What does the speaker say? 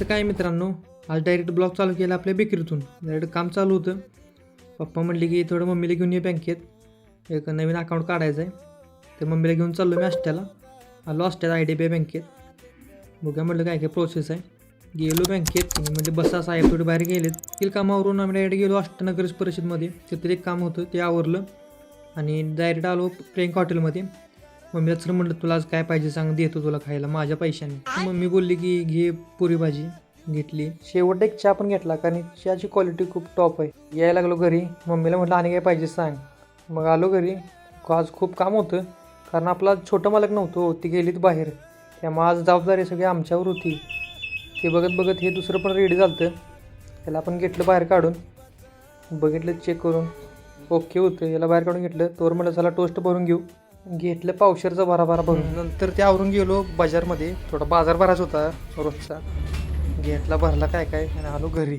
कसं काय मित्रांनो, आज डायरेक्ट ब्लॉग चालू केला आपल्या बेकरीतून. डायरेक्ट काम चालू होतं. पप्पा म्हणले की थोडं मम्मीला घेऊन ये बँकेत, एक नवीन अकाउंट काढायचं आहे. तर मम्मीला घेऊन चाललो मी आष्ट्याला. आलो आष्ट्याला IDBI बँकेत. बघा म्हटलं काय काय प्रोसेस आहे. गेलो बँकेत म्हणजे बसा साहेब थोडे बाहेर गेलेत. तिथील कामावरून आम्ही डायरेक्ट गेलो अष्टनगर परिषदमध्ये. तिथे एक काम होतं ते आवरलं आणि डायरेक्ट आलो प्रियंका हॉटेलमध्ये. मम्मीला सर म्हटलं तुला आज काय पाहिजे सांग, देतो तुला खायला माझ्या पैशाने. मम्मी बोलली की घे पुरी भाजी. घेतली. शेवट एक चहा पण घेतला कारण चहाची क्वालिटी खूप टॉप आहे. यायला लागलो घरी. मम्मीला म्हटलं आणि काय पाहिजे सांग. मग आलो घरी. आज खूप काम होतं कारण आपला छोटं मालक नव्हतो, ती गेलीत बाहेर. त्यामुळे आज जबाबदारी सगळी आमच्यावर होती. ते बघत बघत हे दुसरं पण रेडी झालं होतं. त्याला आपण घेतलं बाहेर काढून, बघितलं चेक करून ओके होतं. याला बाहेर काढून घेतलं. तोवर म्हटलं चला टोस्ट भरून घेऊ. घेतलं पावशेरचा भराभरा भरून. नंतर ते आवरून गेलो बाजारमध्ये. थोडा बाजार भरायचा होता रोजचा. घेतला भरला काय काय आणि आलो घरी.